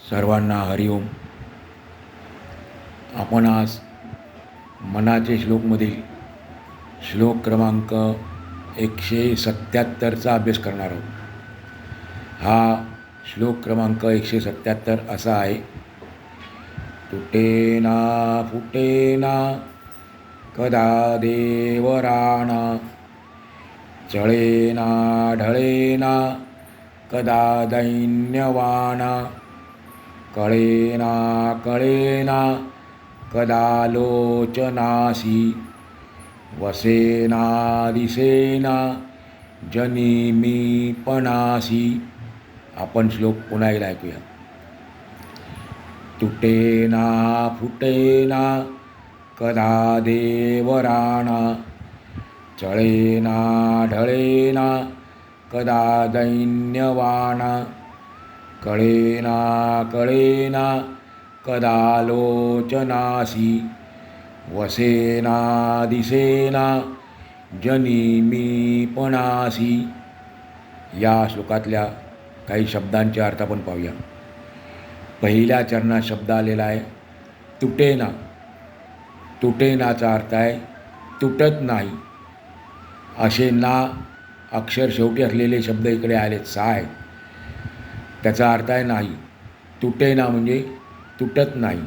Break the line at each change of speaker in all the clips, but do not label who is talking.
सर्वांना हरिओम. आपण आज मनाचे श्लोकमधील श्लोक क्रमांक 177चा अभ्यास करणार आहोत. हा श्लोक क्रमांक 177 असा आहे. तुटेना फुटेना कदा देवराणा, चळेना ढळेना कदा दैन्यवाणा, कळेना कळेना कदा लोचनासी, वसेना दिसेना जनिमीपणासी. आपण श्लोक पुन्हा एकदा ऐकूया. तुटेना फुटेना कदा देवराणा, चळेना ढळेना कदा दैन्यवाणा, कळेना कळेना कदा लोचनासी, वसेना दिसेना जनिमीपणासी. या श्लोकातल्या काही शब्दांचे अर्थ आपण पाहूया. पहिल्या चरणात शब्द आलेला आहे तुटेना. तुटेनाचा अर्थ आहे तुटत नाही. असे ना अक्षर शेवटी असलेले शब्द इकडे आले, साय. त्याचा अर्थ आहे नाही. तुटेना म्हणजे तुटत नाही.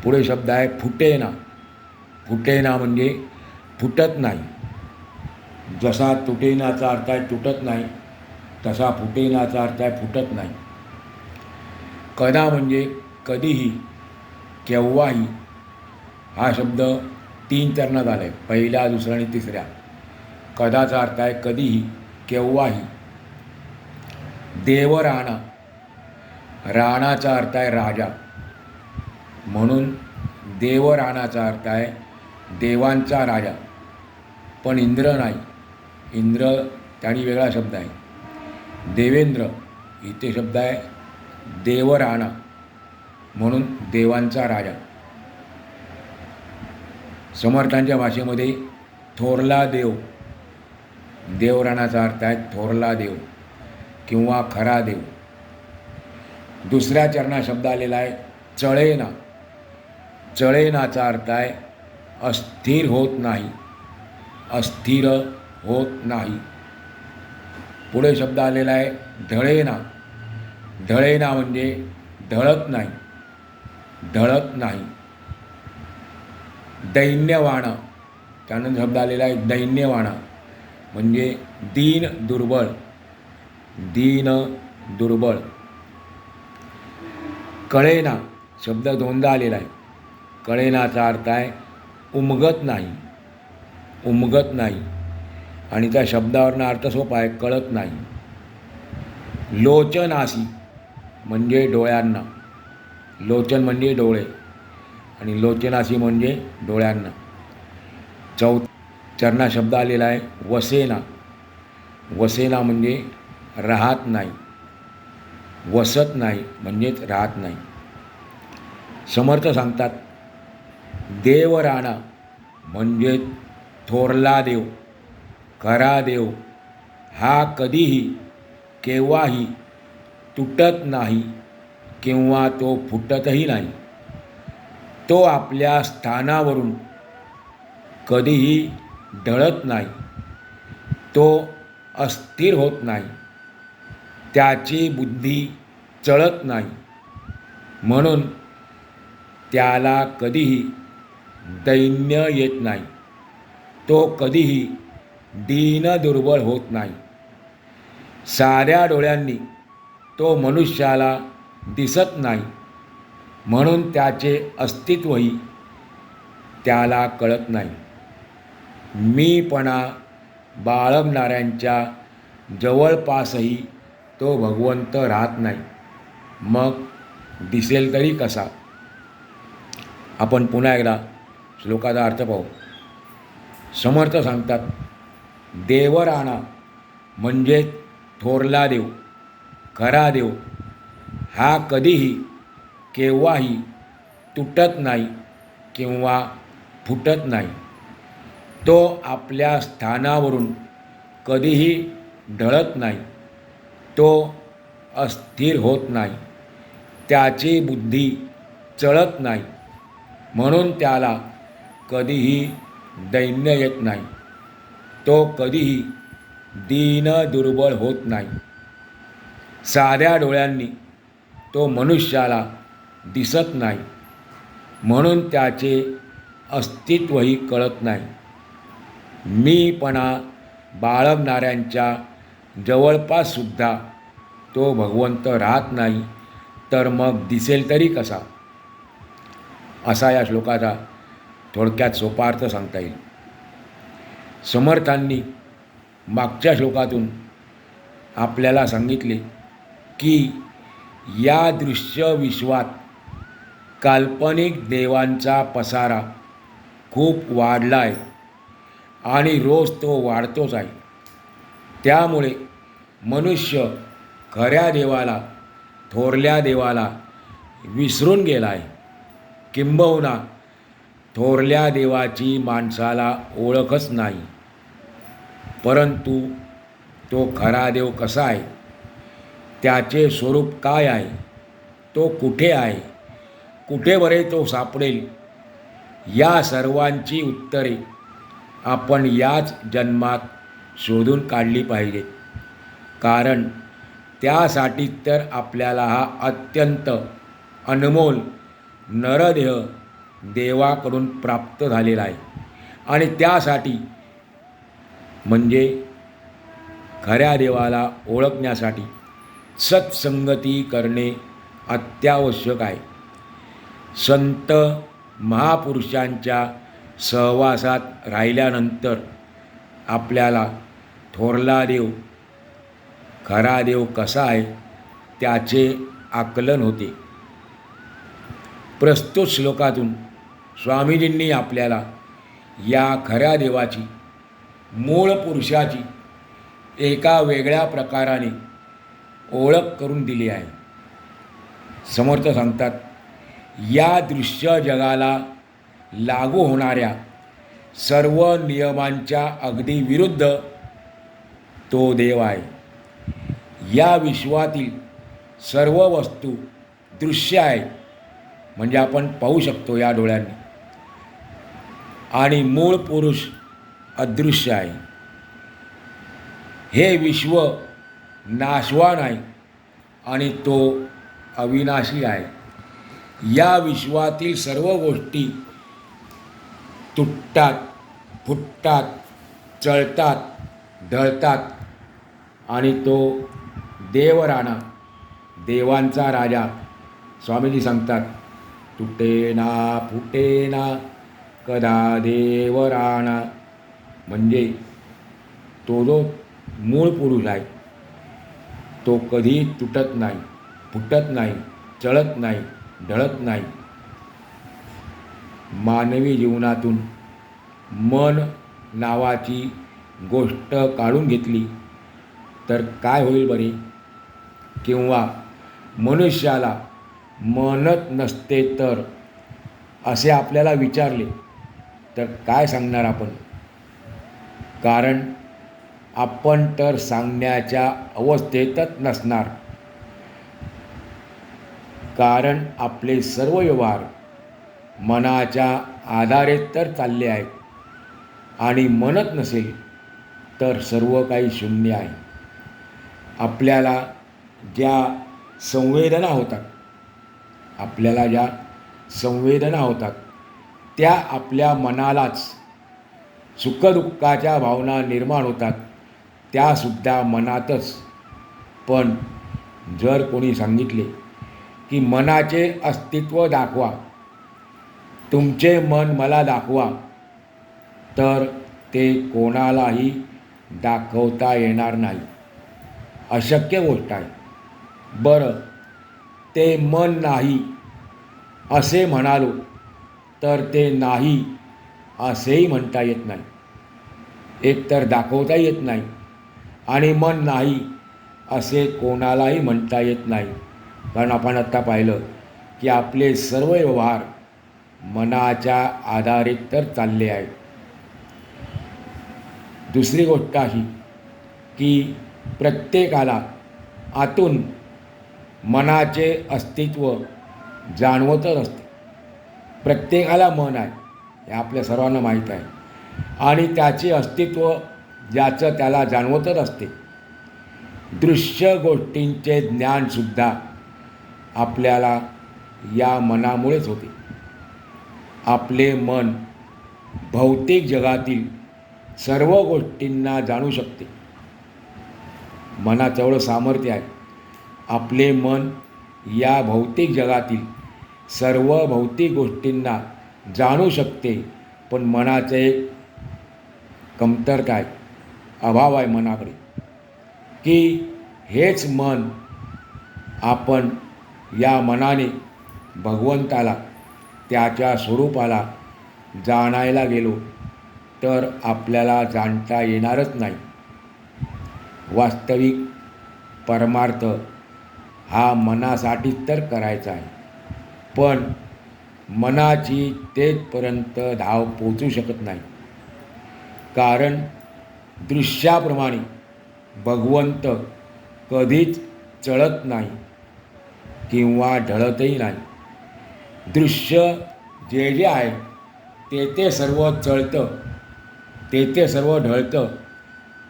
पुढे शब्द आहे फुटेना. फुटेना म्हणजे फुटत नाही. जसा तुटेनाचा अर्थ आहे तुटत नाही, तसा फुटेनाचा अर्थ आहे फुटत नाही. कदा म्हणजे कधीही, केव्हाही. हा शब्द 3 चरणात आला आहे, पहिल्या, दुसऱ्या आणि तिसऱ्या. कदाचा अर्थ आहे कधीही, केव्हाही. देवराणा. राणाचा अर्थ आहे राजा, म्हणून देवराणाचा अर्थ आहे देवांचा राजा. पण इंद्र नाही. इंद्र त्यानी वेगळा शब्द आहे. देवेंद्र इथे शब्द आहे देवराणा, म्हणून देवांचा राजा. समर्थांच्या भाषेमध्ये थोरला देव. देवराणाचा अर्थ आहे थोरला देव किंवा खरा देव. दुसऱ्या चरणात शब्द आलेला आहे चळेना. चळेनाचा अर्थ आहे अस्थिर होत नाही, अस्थिर होत नाही. पुढे शब्द आलेला आहे ढळेना. ढळेना म्हणजे ढळत नाही, ढळत नाही. दैन्यवाणा. त्यानंतर शब्द आलेला आहे दैन्यवाणा म्हणजे दीन दुर्बळ, दीन दुर्बळ. कळेना शब्द 2दा आलेला आहे. कळेनाचा अर्थ आहे उमगत नाही, उमगत नाही. आणि त्या शब्दावरनं अर्थ सोपा आहे, कळत नाही. लोचनासी म्हणजे डोळ्यांना. लोचन म्हणजे डोळे आणि लोचनासी म्हणजे डोळ्यांना. चरणात शब्द आलेला आहे वसेना. वसेना म्हणजे राहत नाही, वसत नाही म्हणजेच राहत नाही. समर्थ सांगतात देवराणा म्हणजे थोरला देव, खरा देव. हा कधीही, केव्हाही तुटत नाही किंवा तो फुटतही नाही. तो आपल्या स्थानावरून कधीही ढळत नाही. तो अस्थिर होत नाही. त्याची बुद्धी चळत नाही, म्हणून त्याला कधीही दैन्य येत नाही. तो कधीही दीन दुर्बळ होत नाही. साऱ्या डोळ्यांनी तो मनुष्याला दिसत नाही, म्हणून त्याचे अस्तित्वही त्याला कळत नाही. मीपणा बाळगणाऱ्यांच्या जवळपासही तो भगवंत राहत नाही. मग दिसेल तरी कसा. आपण पुन्हा एकदा श्लोकाचा अर्थ पाहू. समर्थ सांगतात देवराणा म्हणजे थोरला देव, खरा देव. हा कधीही, केव्हाही तुटत नाही किंवा फुटत नाही. तो आपल्या स्थानावरून कधीही ढळत नाही. तो अस्थिर होत नाही. त्याची बुद्धी चळत नाही, म्हणून त्याला कधीही दैन्य येत नाही. तो कधीही दीन दुर्बळ होत नाही. साध्या डोळ्यांनी तो मनुष्याला दिसत नाही, म्हणून त्याचे अस्तित्वही कळत नाही. मीपणा बाळगणाऱ्यांच्या जवळपाससुद्धा तो भगवंत राहत नाही, तर मग दिसेल तरी कसा? असा या श्लोकाचा थोडक्यात सोपा अर्थ सांगता येईल. समर्थांनी मागच्या श्लोकातून आपल्याला सांगितले की या दृश्य विश्वात काल्पनिक देवांचा पसारा खूप वाढला आहे आणि रोज तो वाढतोच आहे. त्यामुळे मनुष्य खऱ्या देवाला, थोरल्या देवाला विसरून गेला आहे. किंबहुना थोरल्या देवाची माणसाला ओळखच नाही. परंतु तो खरा देव कसा आहे, त्याचे स्वरूप काय आहे, तो कुठे आहे, कुठे बरे तो सापडेल, या सर्वांची उत्तरे आपण याच जन्मात शोधून काढली पाहिजेत. कारण त्यासाठी तर आपल्याला हा अत्यंत अनमोल नरदेह देवाकडून प्राप्त झालेला आहे. आणि त्यासाठी म्हणजे खऱ्या देवाला ओळखण्यासाठी सत्संगती करणे अत्यावश्यक आहे. संत महापुरुषांच्या सहवासात राहिल्यानंतर आपल्याला थोरला देव, खरा देव कसा आहे त्याचे आकलन होते. प्रस्तुत श्लोकातून स्वामीजींनी आपल्याला या खऱ्या देवाची, मूळ पुरुषाची एका वेगळ्या प्रकाराने ओळख करून दिली आहे. समर्थ सांगतात, या दृश्य जगाला लागू होणाऱ्या सर्व नियमांच्या अगदी विरुद्ध तो देव आहे. या विश्वातील सर्व वस्तू दृश्य आहे, म्हणजे आपण पाहू शकतो या डोळ्यांनी, आणि मूळ पुरुष अदृश्य आहे. हे विश्व नाशवान आहे आणि तो अविनाशी आहे. या विश्वातील सर्व गोष्टी तुटतात, फुटतात, चळतात, ढळतात आणि तो देवराणा, देवांचा राजा, स्वामीजी सांगतात, तुटेना फुटेना कदा देवराणा. म्हणजे तो जो मूळ पुरुष आहे तो कधी तुटत नाही, फुटत नाही, चळत नाही, ढळत नाही. मानवी जीवनातून मन नावाची गोष्ट काढून घेतली तर काय होईल बरे? किंवा मनुष्याला मनच नसते तर, असे आपल्याला विचारले तर काय सांगणार आपण? कारण आपण तर सांगण्याच्या अवस्थेतच नसणार. कारण आपले सर्व व्यवहार मनाच्या आधारे तर चालले आहेत, आणि मनच नसेल तर सर्व काही शून्य आहे. आपल्याला ज्या संवेदना होतात, त्या आपल्या मनालाच सुखदुःखाच्या भावना निर्माण होतात, त्यासुद्धा मनातच. पण जर कोणी सांगितले की मनाचे अस्तित्व दाखवा, तुमचे मन मला दाखवा, तर ते कोणालाही दाखवता येणार नाही. अशक्य गोष्ट आहे. बरं, ते मन नाही असे म्हणालो तर ते नाही असेही म्हणता येत नाही. एकतर दाखवता येत नाही आणि मन नाही असे कोणालाही म्हणता येत नाही. कारण आपण आत्ता पाहिलं की आपले सर्व व्यवहार मनाच्या आधारित तर चालले आहेत. दुसरी गोष्ट अशी की प्रत्येकाला आतून मनाचे अस्तित्व जाणवतच असते. प्रत्येकाला मन आहे हे आपल्या सर्वांना माहीत आहे आणि त्याचे अस्तित्व ज्याचं त्याला जाणवतच असते. दृश्य गोष्टींचे ज्ञानसुद्धा आपल्याला या मनामुळेच होते. आपले मन भौतिक जगातील सर्व गोष्टींना जाणू शकते. मनाचं एवढं सामर्थ्य आहे. आपले मन या भौतिक जगातील सर्व भौतिक गोष्टींना जाणू शकते. पण मनाचं एक कमतरता आहे, अभाव आहे मनाकडे, की हेच मन आपण या मनाने भगवंताला त्याच्या स्वरूपाला जाणायला गेलो तर आपल्याला जाणता येणारच नाही. वास्तविक परमार्थ हा मनासाठीच तर करायचा आहे. पण मनाची तेथपर्यंत धाव पोचू शकत नाही. कारण दृश्याप्रमाणे भगवंत कधीच चळत नाही किंवा ढळतही नाही. दृश्य जे जे आहे ते सर्व चळतं, ते सर्व ढळतं.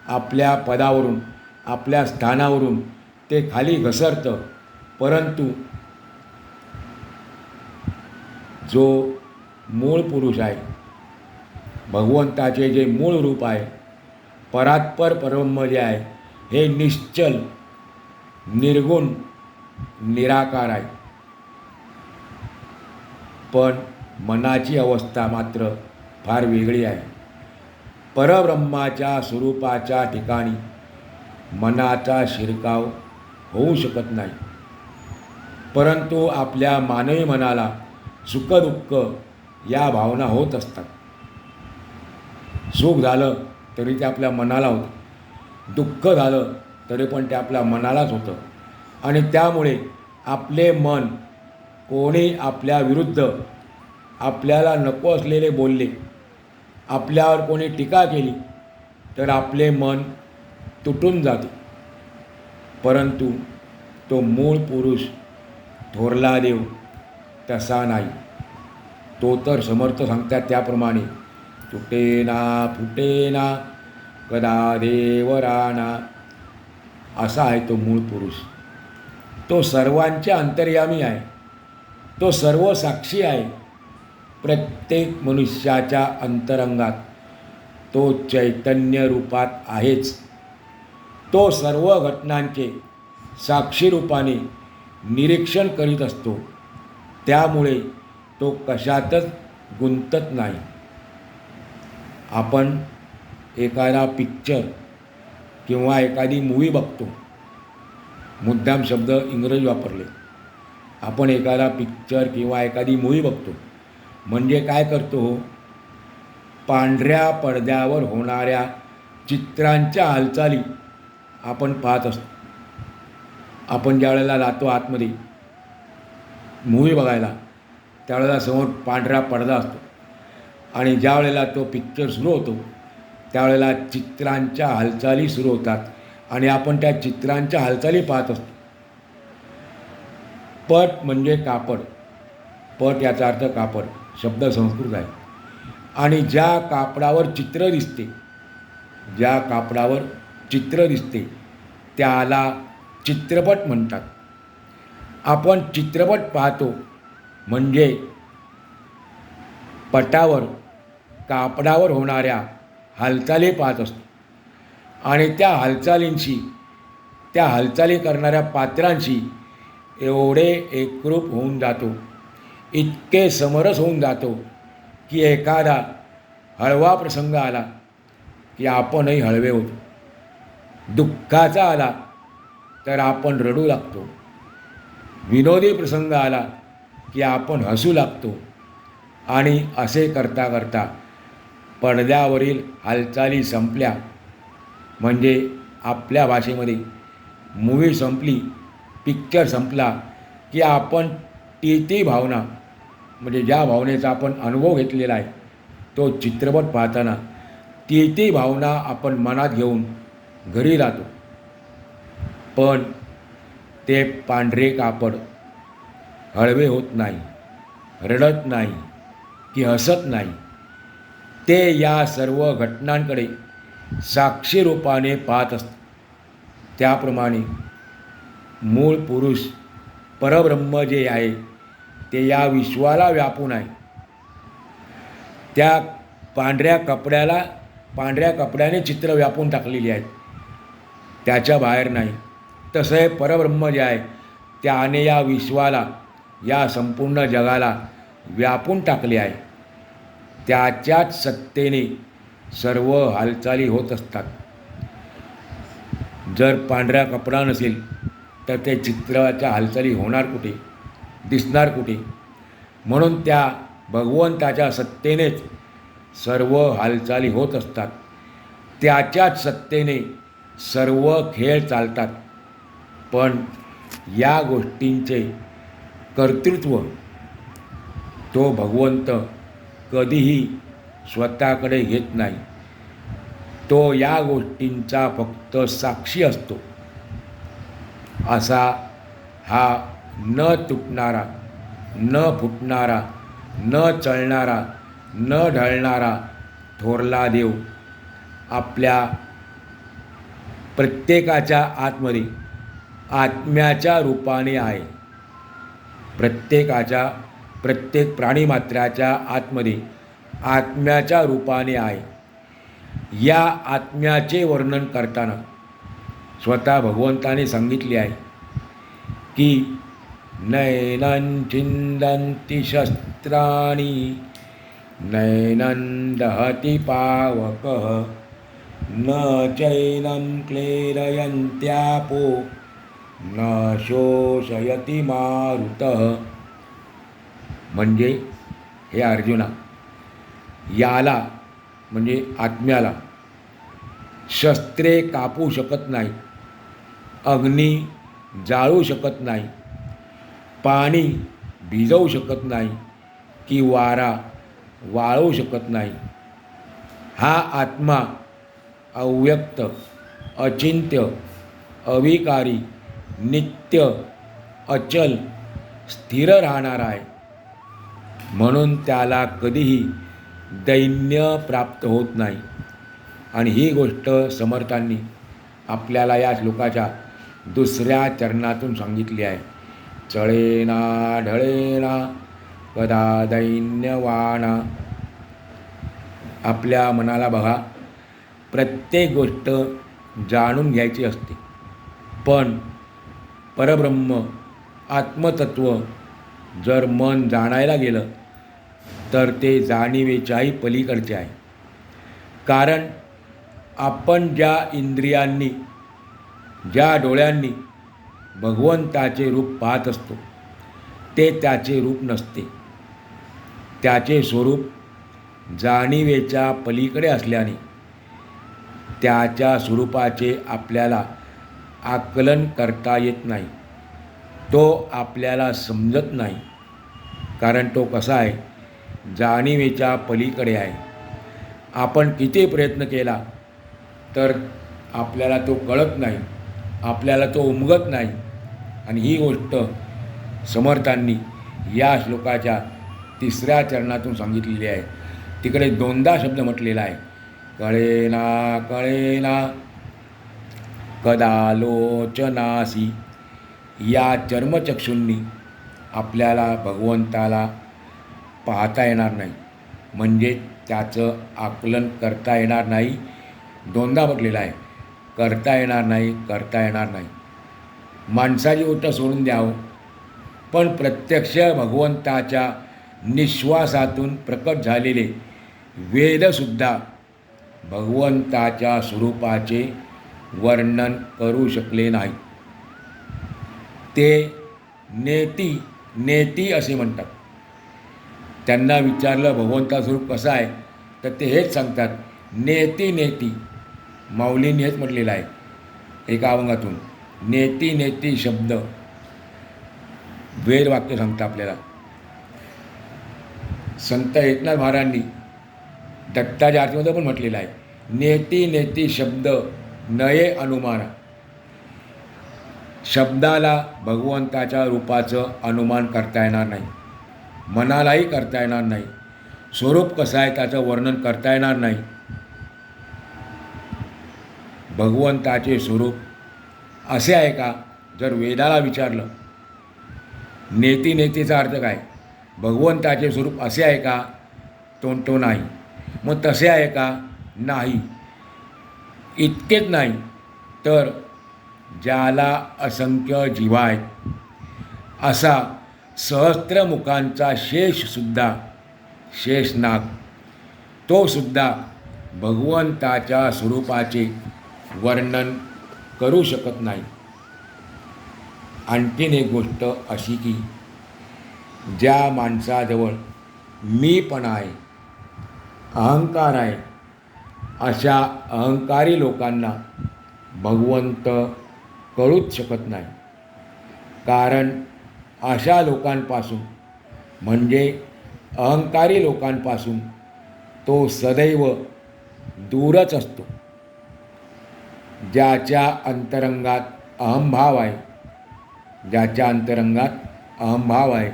आपल्या पदावरून आपल्या स्थानावरून ते खाली घसरतं. परंतु जो मूळ पुरुष आहे, भगवंताचे जे मूळ रूप आहे, परात्पर परब्रह्म जे आहे, हे निश्चल निर्गुण निराकार आहे. पण मनाची अवस्था मात्र फार वेगळी आहे. परब्रह्माच्या स्वरूपाच्या ठिकाणी मनाचा शिरकाव होऊ शकत नाही. परंतु आपल्या मानवी मनाला सुखदुःख या भावना होत असतात. सुख झालं तरी ते आपल्या मनाला होतं, दुःख झालं तरी पण ते आपल्या मनालाच होतं. आणि त्यामुळे आपले मन कोणी आपल्या विरुद्ध आपल्याला नको असलेले बोलले, आपल्यावर कोणी टीका केली तर आपले मन तुटून जाते. परंतु तो मूळ पुरुष थोरला देव तसा नाही. तो तर समर्थ सांगतात त्याप्रमाणे तुटेना फुटेना कदा देव राणा, असा आहे तो मूळ पुरुष. तो सर्वांचे अंतर्यामी आहे. तो सर्व साक्षी आहे. प्रत्येक मनुष्याच्या अंतरंगात तो चैतन्य रूपात आहेच. तो सर्व घटनांचे साक्षी रूपाने निरीक्षण करीत असतो. त्यामुळे तो कशातच गुंतत नाही. आपण एखादा पिक्चर किंवा एखादी मूवी बघतो, मुद्दाम शब्द इंग्रजी वापरले. आपण एखादा पिक्चर किंवा एखादी मूवी बघतो म्हणजे काय करतो, पांढऱ्या पडद्यावर होणाऱ्या चित्रांच्या हालचाली आपण पाहत असतो. आपण ज्या वेळेला जातो आतमध्ये मूवी बघायला त्यावेळेला समोर पांढरा पडदा असतो आणि ज्या वेळेला तो पिक्चर सुरू होतो त्यावेळेला चित्रांच्या हालचाली सुरू होतात आणि आपण त्या चित्रांच्या हालचाली पाहत असतो. पट म्हणजे कापड. पट याचा अर्थ कापड, शब्द संस्कृत आहे. आणि ज्या कापडावर चित्र दिसते, ज्या कापडावर चित्र दिसते त्याला चित्रपट म्हणतात. आपण चित्रपट पाहतो म्हणजे पटावर कापडावर होणाऱ्या हालचाली पाहत असतो आणि त्या हालचालींशी, त्या हालचाली करणाऱ्या पात्रांशी एवढे एकरूप होऊन जातो, इतके समरस होऊन जातो की एखादा हळवा प्रसंग आला की आपणही हळवे होतो. दुःखाचा आला तर आपण रडू लागतो. विनोदी प्रसंग आला की आपण हसू लागतो. आणि असे करता करता पडद्यावरील हालचाली संपल्या म्हणजे आपल्या भाषेमध्ये मूवी संपली, पिक्चर संपला की आपण ती भावना म्हणजे ज्या भावनेचा आपण अनुभव घेतलेला आहे तो चित्रपट पाहताना ती भावना आपण मनात घेऊन घरी राहतो. पण ते पांढरे कापड हळवे होत नाही, रडत नाही की हसत नाही. ते या सर्व घटनांकडे साक्षी रूपाने पाहत असतात. त्याप्रमाणे मूळ पुरुष परब्रह्म जे आहे ते या विश्वाला व्यापून आहे. त्या पांढऱ्या कपड्याने चित्र व्यापून टाकलेली आहेत, त्याच्या बाहेर नाही. तसं हे परब्रह्म जे आहे त्याने या विश्वाला, या संपूर्ण जगाला व्यापून टाकले आहे. त्याच्याच सत्तेने सर्व हालचाली होत असतात. जर पांढरा कपडा नसेल तर ते चित्राच्या हालचाली होणार कुठे, दिसणार कुठे? म्हणून त्या भगवंताच्या सत्तेनेच सर्व हालचाली होत असतात. त्याच्याच सत्तेने सर्व खेळ चालतात. पण या गोष्टींचे कर्तृत्व तो भगवंत कधीही स्वतःकडे घेत नाही. तो या गोष्टींचा फक्त साक्षी असतो. असा हा न तुटणारा, न फुटणारा, न चळणारा, न ढळणारा थोरला देव आपल्या प्रत्येकाच्या आतमध्ये आत्म्याच्या रूपाने आहे. प्रत्येक प्राणीमात्राच्या आतमध्ये आत्म्याच्या रूपाने आहे. या आत्म्याचे वर्णन करताना स्वतः भगवंताने सांगितले आहे की नैनं छिंदन्ति शस्त्राणि नैनं दहति पावकः न चैनं क्लेदयन्त्यापो न शोषयति मारुतः. म्हणजे हे अर्जुना, याला म्हणजे आत्म्याला शस्त्रे कापू शकत नाही, अग्नी जाळू शकत नाही, पाणी भिजवू शकत नाही की वारा वाळवू शकत नाही. हा आत्मा अव्यक्त, अचिंत्य, अविकारी, नित्य, अचल, स्थिर राहणारा आहे. म्हणून त्याला कधीही दैन्य प्राप्त होत नाही. आणि ही गोष्ट समर्थांनी आपल्याला या श्लोकाच्या दुसऱ्या चरणातून सांगितली आहे. चळेना ढळेना कदा दैन्यवाणा. आपल्या मनाला बघा, प्रत्येक गोष्ट जाणून घ्यायची असते, पण परब्रह्म आत्मतत्व जर मन जाणायला गेलं तर ते जाणीवेच्याही पलीकडचे आहे. कारण आपण ज्या इंद्रियांनी, ज्या डोळ्यांनी भगवंताचे रूप पाहत असतो ते त्याचे रूप नसते. त्याचे स्वरूप जाणीवेच्या पलीकडे असल्याने त्याच्या स्वरूपाचे आपल्याला आकलन करता येत नाही. तो आपल्याला समजत नाही. कारण तो कसा आहे, जाणीवेच्या पलीकडे आहे. आपण किती प्रयत्न केला तर आपल्याला तो कळत नाही, आपल्याला तो उमगत नाही. आणि ही गोष्ट समर्थांनी या श्लोकाच्या तिसऱ्या चरणातून सांगितलेली आहे. तिकडे दोनदा शब्द म्हटलेला आहे, कळेना कळेना कदालोचनासी. या चर्मचक्षूंनी आपल्याला भगवंताला पाहता येणार नाही, म्हणजे त्याचं आकलन करता येणार नाही. दोनदा म्हटलेलं आहे, करता येणार नाही, करता येणार नाही. माणसाची गोष्ट सोडून द्यावं, पण प्रत्यक्ष भगवंताच्या निश्वासातून प्रकट झालेले वेदसुद्धा भगवंताच्या स्वरूपाचे वर्णन करू शकले नाही. ते नेती असे म्हणतात. त्यांना विचारलं भगवंता स्वरूप कसं आहे, तर ते हेच सांगतात, नेती. माऊलींनी हेच म्हटलेलं आहे एका अभंगातून. नेती शब्द वेदवाक्य सांगतं आपल्याला. संत एकनाथ महाराजांनी दत्ताच्या आरतीमध्ये पण म्हटलेलं आहे, नेती शब्द नये अनुमाना. शब्दाला भगवंताच्या रूपाचं अनुमान करता येणार नाही, मनालाही करता येणार नाही, स्वरूप कसं आहे त्याचं वर्णन करता येणार नाही. भगवंताचे स्वरूप असे आहे का? जर वेदाला विचारलं, नेती नेतीचा अर्थ काय, भगवंताचे स्वरूप असे आहे का? तो नाही. मग तसे आहे का? नाही. इतकेच नाही तर ज्याला असंख्य जिव्हा आहेत असा सहस्त्रमुखांचा शेषसुद्धा, शेषनाग, तो सुद्धा भगवंताच्या स्वरूपाचे वर्णन करू शकत नाही. आणखीन एक गोष्ट अशी की ज्या माणसाजवळ मीपणा आहे, अहंकार आहे, अशा अहंकारी लोकांना भगवंत कळूच शकत नाही. कारण अशा लोकांपासून म्हणजे अहंकारी लोकांपासून तो सदैव दूरच असतो. ज्याच्या अंतरंगात अहंभाव आहे, ज्याच्या अंतरंगात अहंभाव आहे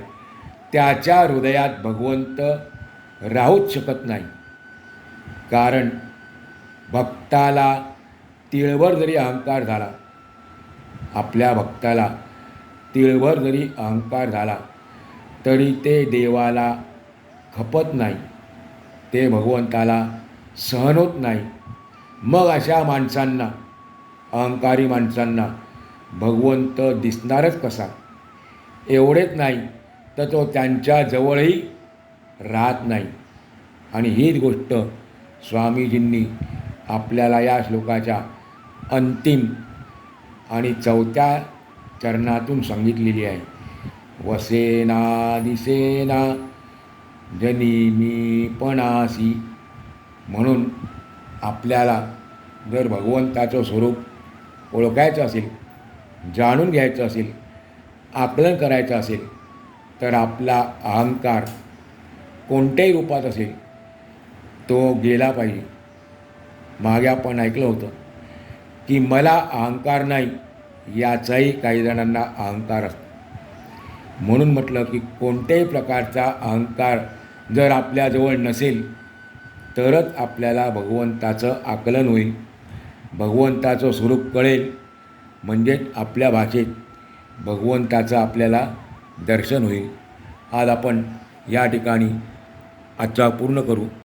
त्याच्या हृदयात भगवंत राहूच शकत नाही. कारण भक्ताला तिळभर जरी अहंकार झाला, आपल्या भक्ताला तिळभर जरी अहंकार झाला तरी ते देवाला खपत नाही, ते भगवंताला सहन होत नाही. मग अशा माणसांना, अहंकारी माणसांना भगवंत दिसणारच कसा? एवढेच नाही तर तो त्यांच्या जवळही राहत नाही. आणि हीच गोष्ट स्वामीजींनी आपल्याला या श्लोकाच्या अंतिम आणि 4थ्या चरणातून सांगितलेली आहे. वसेना दिसेना जनी मीपणासी. म्हणून आपल्याला जर भगवंताचं स्वरूप ओळखायचं असेल, जाणून घ्यायचं असेल, आकलन करायचं असेल तर आपला अहंकार कोणत्याही रूपात असेल तो गेला पाहिजे. मागे आपण ऐकलं होतं की मला अहंकार नाही याचाही काही जणांना अहंकार असतो. म्हणून म्हटलं की कोणत्याही प्रकारचा अहंकार जर आपल्याजवळ नसेल तरच आपल्याला भगवंताचं आकलन होईल, भगवंताचं स्वरूप कळेल, म्हणजेच आपल्या भाषेत भगवंताचं आपल्याला दर्शन होईल. आज आपण या ठिकाणी आजचा पूर्ण करू.